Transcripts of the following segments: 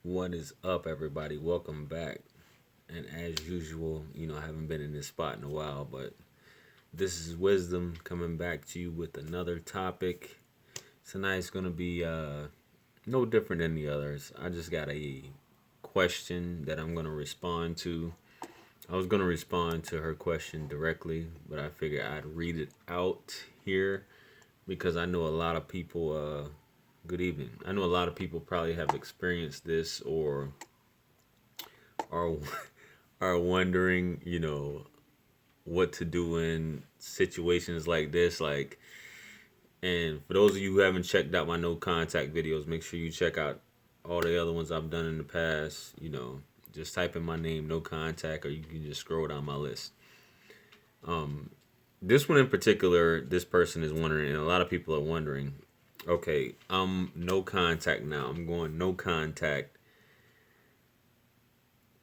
What is up, everybody? Welcome back. And as usual, I haven't been in this spot in a while, but this is Wisdom coming back to you with another topic. Tonight's going to be no different than the others. I just got a question that I'm going to respond to. I was going to respond to her question directly, but I figured I'd read it out here because I know a lot of people. Good evening. I know a lot of people probably have experienced this or are are wondering, what to do in situations like this. And for those of you who haven't checked out my no contact videos, make sure you check out all the other ones I've done in the past. Just type in my name, no contact, or you can just scroll down my list. This one in particular, this person is wondering, and a lot of people are wondering. Okay, I'm no contact now. I'm going no contact.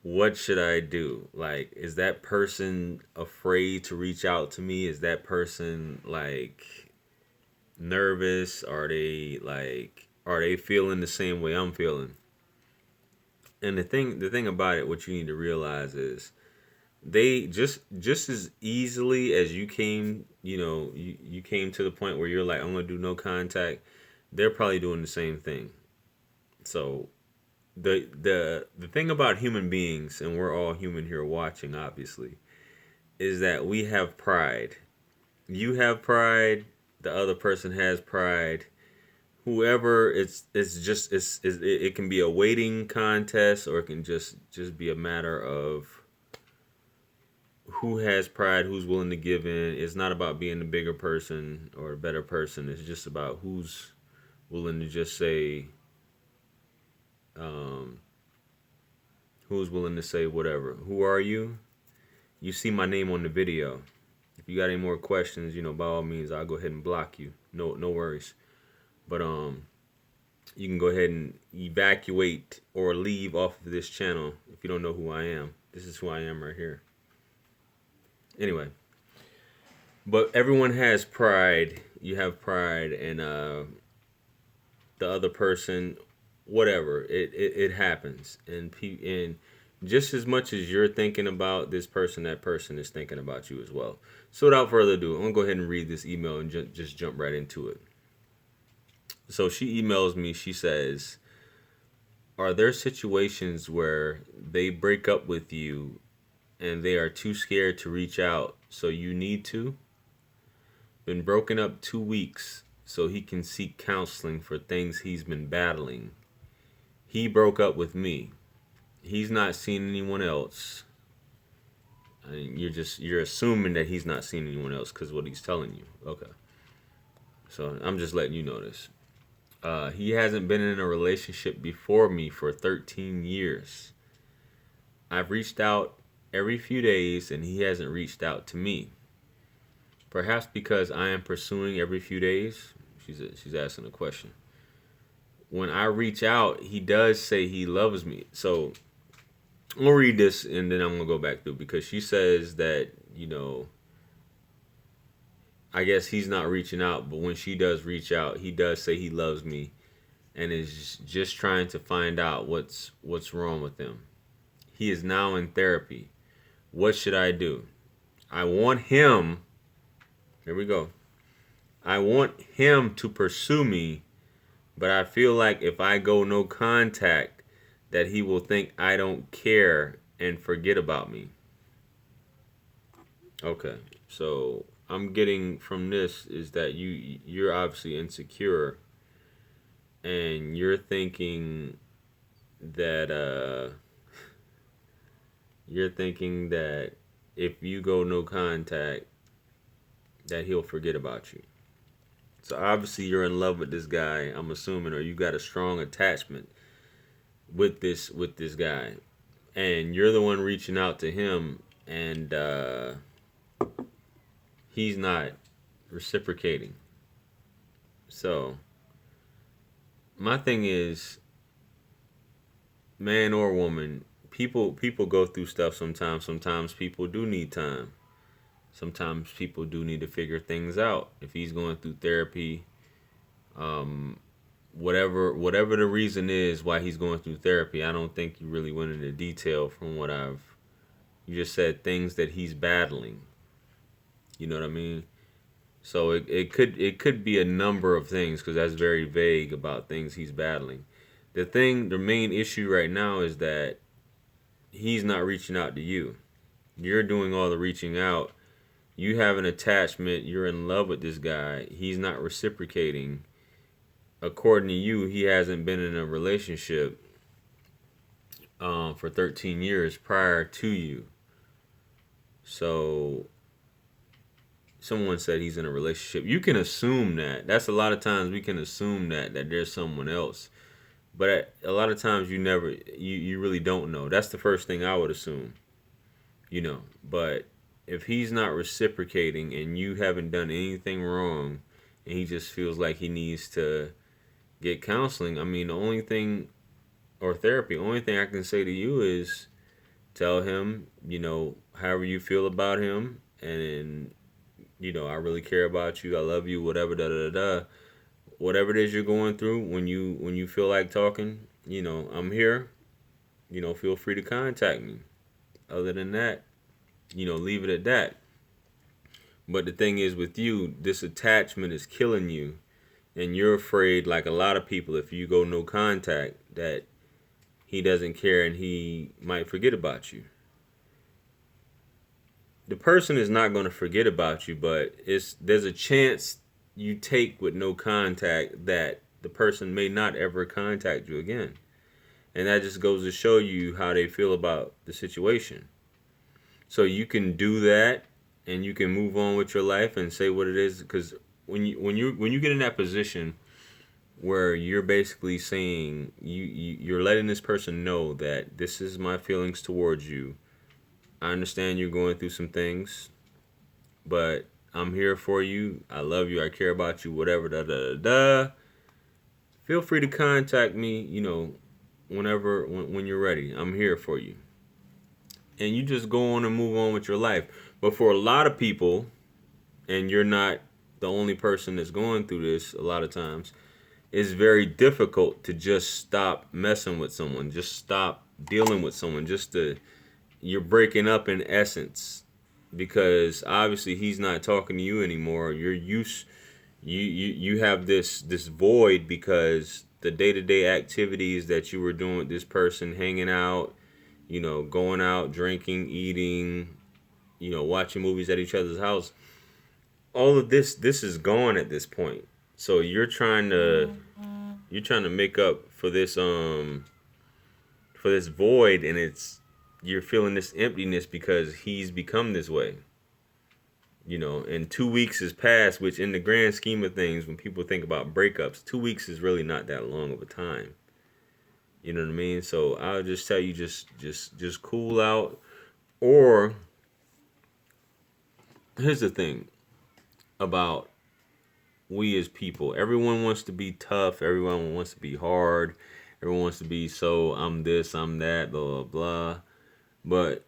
What should I do? Like, is that person afraid to reach out to me? Is that person nervous? Are they feeling the same way I'm feeling? And the thing about it, what you need to realize is they just as easily as you came, you came to the point where you're like, I'm gonna do no contact, they're probably doing the same thing. So the thing about human beings, and we're all human here watching, obviously, is that we have pride. You have pride. The other person has pride. Whoever, it can be a waiting contest, or it can just be a matter of who has pride, who's willing to give in. It's not about being the bigger person or a better person. It's just about who's willing to just say, um, who's willing to say whatever. Who are you? You see my name on the video. If you got any more questions, by all means, I'll go ahead and block you. No worries. But you can go ahead and evacuate or leave off of this channel if you don't know who I am. This is who I am right here. Anyway, but everyone has pride. You have pride, and the other person, whatever, it happens, and just as much as you're thinking about this person, that person is thinking about you as well. So without further ado, I'm gonna go ahead and read this email and just jump right into it. So she emails me. She says, "Are there situations where they break up with you and they are too scared to reach out, so you need to? Been broken up 2 weeks so he can seek counseling for things he's been battling. He broke up with me. He's not seen anyone else." I mean, you're assuming that he's not seen anyone else because what he's telling you. Okay, so I'm just letting you know this. He hasn't been in a relationship before me for 13 years. I've reached out every few days and he hasn't reached out to me. Perhaps because I am pursuing every few days. She's asking a question. When I reach out, he does say he loves me. So I'm gonna read this and then I'm gonna go back through, because she says that, I guess he's not reaching out, but when she does reach out, he does say he loves me and is just trying to find out what's wrong with him. He is now in therapy. What should I do? I want him, here we go. I want him to pursue me, but I feel like if I go no contact, that he will think I don't care and forget about me. Okay, so I'm getting from this is that you're obviously insecure, and that you're thinking that if you go no contact, that he'll forget about you. So obviously you're in love with this guy, I'm assuming, or you got a strong attachment with this guy, and you're the one reaching out to him, and he's not reciprocating. So my thing is, man or woman, people go through stuff sometimes. Sometimes people do need time. Sometimes people do need to figure things out. If he's going through therapy, whatever the reason is why he's going through therapy. I don't think you really went into detail from what you just said things that he's battling. You know what I mean? So it could be a number of things because that's very vague about things he's battling. The main issue right now is that he's not reaching out to you. You're doing all the reaching out. You have an attachment. You're in love with this guy. He's not reciprocating. According to you, he hasn't been in a relationship for 13 years prior to you. So someone said he's in a relationship. You can assume that. That's a lot of times we can assume that there's someone else. But a lot of times you really don't know. That's the first thing I would assume. But if he's not reciprocating and you haven't done anything wrong and he just feels like he needs to get counseling, I mean, the only thing I can say to you is tell him, however you feel about him, and I really care about you, I love you, whatever, da da da da. Whatever it is you're going through, when you feel like talking, I'm here. Feel free to contact me. Other than that, leave it at that. But the thing is with you, this attachment is killing you, and you're afraid, like a lot of people, if you go no contact, that he doesn't care and he might forget about you. The person is not going to forget about you, but there's a chance you take with no contact that the person may not ever contact you again. And that just goes to show you how they feel about the situation. So you can do that and you can move on with your life and say what it is, because when you get in that position where you're basically saying you're letting this person know that this is my feelings towards you. I understand you're going through some things, but I'm here for you. I love you. I care about you. Whatever. Da da da da. Feel free to contact me. Whenever when you're ready. I'm here for you. And you just go on and move on with your life. But for a lot of people, and you're not the only person that's going through this. A lot of times, it's very difficult to just stop messing with someone. Just stop dealing with someone. You're breaking up in essence, because obviously he's not talking to you anymore. You have this void because the day-to-day activities that you were doing with this person, hanging out, going out, drinking, eating, watching movies at each other's house, all of this is gone at this point. So you're trying to make up for this void, and you're feeling this emptiness because he's become this way. And 2 weeks has passed, which in the grand scheme of things, when people think about breakups, 2 weeks is really not that long of a time. You know what I mean? So I'll just tell you, just cool out. Or here's the thing about we as people. Everyone wants to be tough. Everyone wants to be hard. Everyone wants to be I'm this, I'm that, blah, blah, blah. But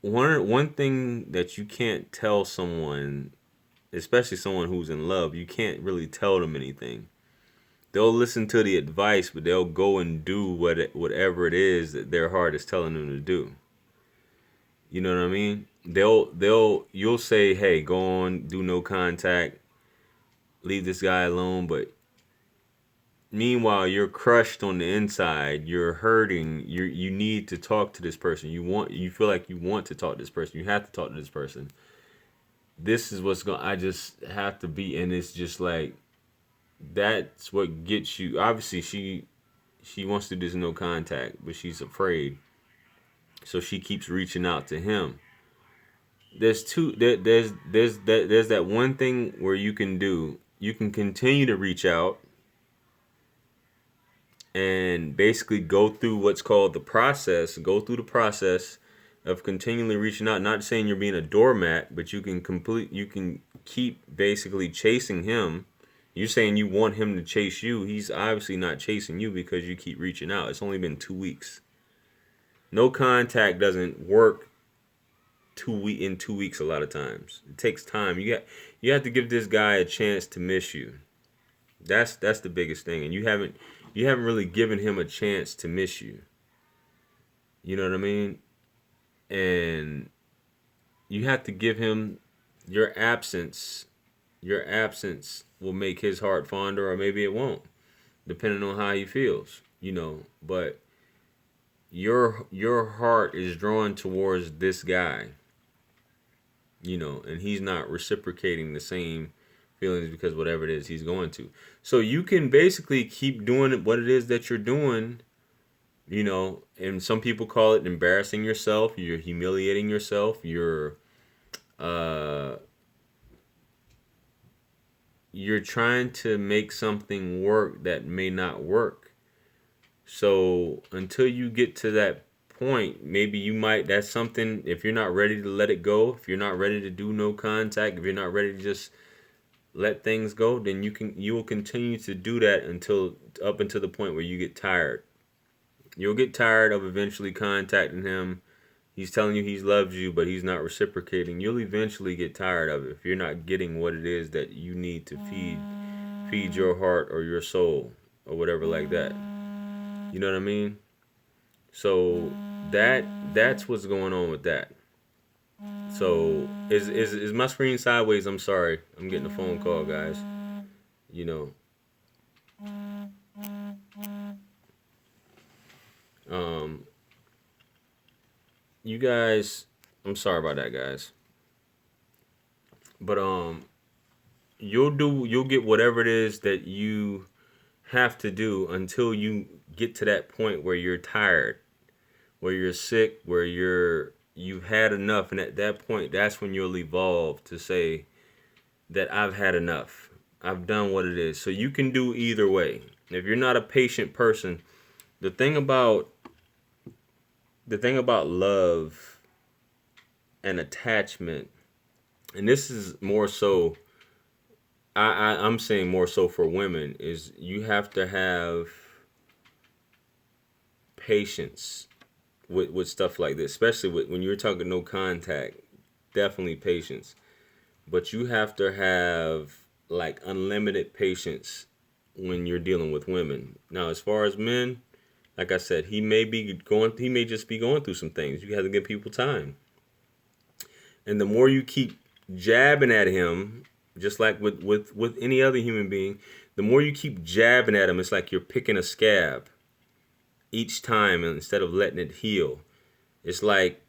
one thing that you can't tell someone, especially someone who's in love, you can't really tell them anything. They'll listen to the advice, but they'll go and do whatever it is that their heart is telling them to do. You know what I mean? You'll say, hey, go on, do no contact, leave this guy alone, but meanwhile, you're crushed on the inside. You're hurting. You need to talk to this person. You feel like you want to talk to this person. You have to talk to this person. This is what's going. I just have to be, and it's just like that's what gets you. Obviously, she wants to do this no contact, but she's afraid, so she keeps reaching out to him. There's that one thing where you can do. You can continue to reach out and basically go through what's called the process. Go through the process of continually reaching out. Not saying you're being a doormat, but you can keep basically chasing him. You're saying you want him to chase you. He's obviously not chasing you because you keep reaching out. It's only been 2 weeks. No contact doesn't work in 2 weeks a lot of times. It takes time. You have to give this guy a chance to miss you. That's the biggest thing, and you haven't really given him a chance to miss you. You know what I mean? And you have to give him your absence. Your absence will make his heart fonder, or maybe it won't, depending on how he feels. But your heart is drawn towards this guy. And he's not reciprocating the same feelings because whatever it is he's going to. So you can basically keep doing what it is that you're doing. And some people call it embarrassing yourself. You're humiliating yourself. Uh, you're trying to make something work that may not work. So until you get to that point, maybe that's something, if you're not ready to let it go, if you're not ready to do no contact, if you're not ready to just let things go, then you will continue to do that up until the point where you get tired. You'll get tired of eventually contacting him. He's telling you he loves you, but he's not reciprocating. You'll eventually get tired of it if you're not getting what it is that you need to feed your heart or your soul or whatever like that. You know what I mean? So that's what's going on with that. So is my screen sideways? I'm sorry. I'm getting a phone call, guys. You know. Um you guys, I'm sorry about that, guys. But you'll get whatever it is that you have to do until you get to that point where you're tired, where you're sick, where you've had enough, and at that point that's when you'll evolve to say that I've had enough. I've done what it is. So you can do either way. If you're not a patient person, the thing about love and attachment, and this is more so, I'm saying more so for women, is you have to have patience with stuff like this, especially when you're talking no contact. Definitely patience, but you have to have like unlimited patience when you're dealing with women. Now, as far as men, like I said, he may just be going through some things. You have to give people time, and the more you keep jabbing at him, just like with any other human being, the more you keep jabbing at him, it's like you're picking a scab each time instead of letting it heal. It's like,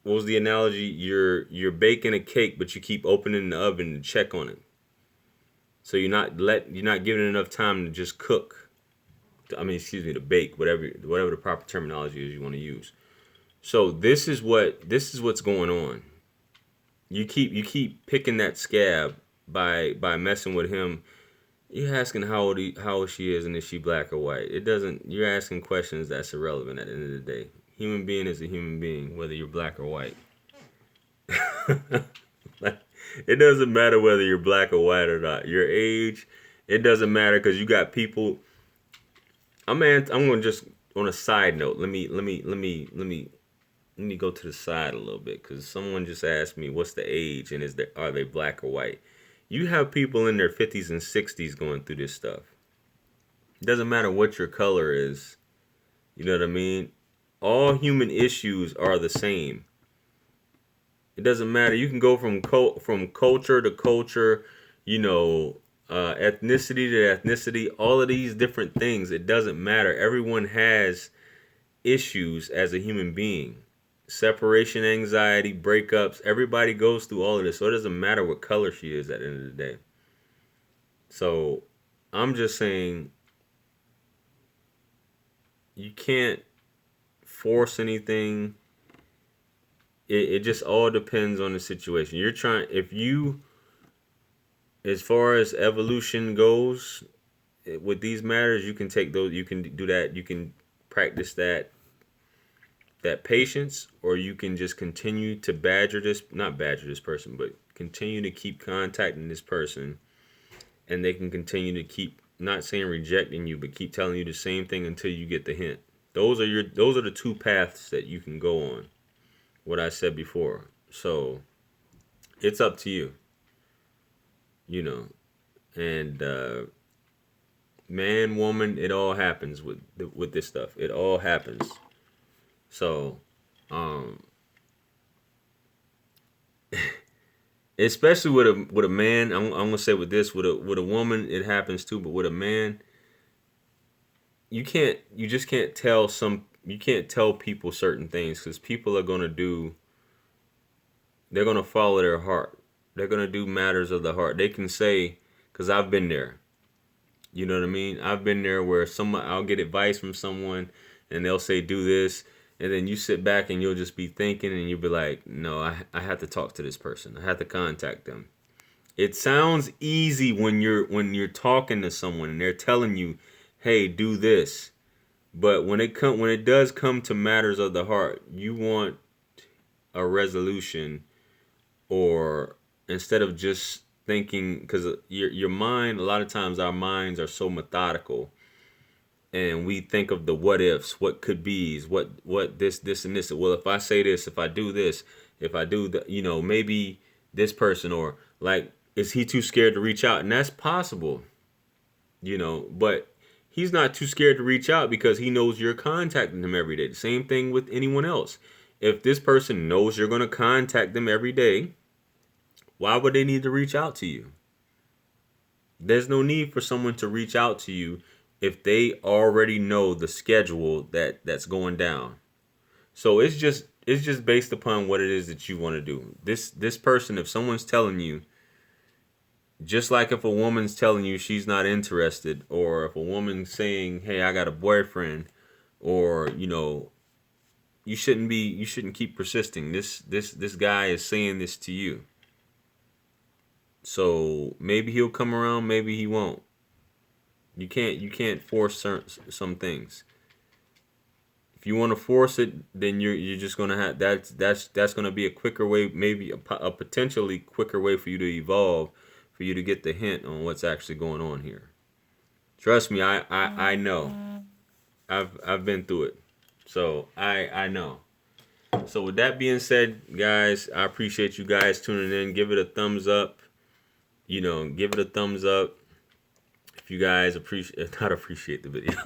what was the analogy? You're baking a cake, but you keep opening the oven to check on it. So you're not giving it enough time to just cook. To bake, whatever the proper terminology is you want to use. So this is what's going on. You keep picking that scab by messing with him. You're asking how old she is and is she black or white. It doesn't. You're asking questions that's irrelevant at the end of the day. Human being is a human being, whether you're black or white. Like, it doesn't matter whether you're black or white or not. Your age, it doesn't matter, because you got people. I'm going to just, on a side note. Let me go to the side a little bit, because someone just asked me what's the age and are they black or white. You have people in their 50s and 60s going through this stuff. It doesn't matter what your color is. You know what I mean? All human issues are the same. It doesn't matter. You can go from culture to culture, ethnicity to ethnicity, all of these different things. It doesn't matter. Everyone has issues as a human being. Separation anxiety, breakups, everybody goes through all of this. So it doesn't matter what color she is at the end of the day. So I'm just saying, you can't force anything. It just all depends on the situation. As far as evolution goes, with these matters, you can take those, you can do that, you can practice that patience, or you can just continue to not badger this person, but continue to keep contacting this person, and they can continue to keep, not saying rejecting you, but keep telling you the same thing until you get the hint. Those are the two paths that you can go on. What I said before. So it's up to you. And Man, woman, it all happens with this stuff. It all happens. So, um, especially with a man, I'm gonna say with this with a woman, it happens too. But with a man, you just can't tell you can't tell people certain things because people are gonna do. They're gonna follow their heart. They're gonna do matters of the heart. They can say, because I've been there. You know what I mean? I've been there where I'll get advice from someone and they'll say do this, and then you sit back and you'll just be thinking and you'll be like, no, I have to talk to this person. I have to contact them. It sounds easy when you're talking to someone and they're telling you, hey, do this. But when it does come to matters of the heart, you want a resolution, or instead of just thinking, because your mind, a lot of times our minds are so methodical and we think of the what ifs, what could be's, what this and this. Well, if I say this, if I do this, if I do the, maybe this person, or like, is he too scared to reach out? And that's possible, but he's not too scared to reach out because he knows you're contacting him every day. The same thing with anyone else. If this person knows you're going to contact them every day, why would they need to reach out to you? There's no need for someone to reach out to you if they already know the schedule that's going down. So it's just based upon what it is that you want to do. This person, if someone's telling you, just like if a woman's telling you she's not interested, or if a woman's saying, "Hey, I got a boyfriend," or you shouldn't keep persisting. This guy is saying this to you. So maybe he'll come around, maybe he won't. You can't force some things. If you want to force it, then you're just gonna have that's gonna be a quicker way, maybe a potentially quicker way for you to evolve, for you to get the hint on what's actually going on here. Trust me, I know. I've been through it, so I know. So with that being said, guys, I appreciate you guys tuning in. Give it a thumbs up. Give it a thumbs up if you guys appreciate the video.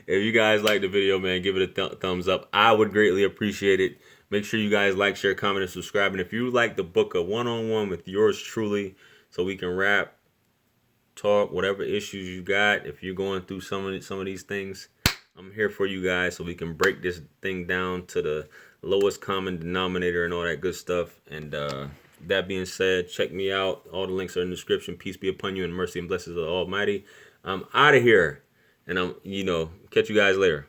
If you guys like the video, man, give it a thumbs up. I would greatly appreciate it. Make sure you guys like, share, comment, and subscribe. And if you like the book of one-on-one with yours truly, so we can rap, talk, whatever issues you got, if you're going through some of these things, I'm here for you guys so we can break this thing down to the lowest common denominator and all that good stuff. And that being said, check me out. All the links are in the description. Peace be upon you and mercy and blessings of the Almighty. I'm out of here. And catch you guys later.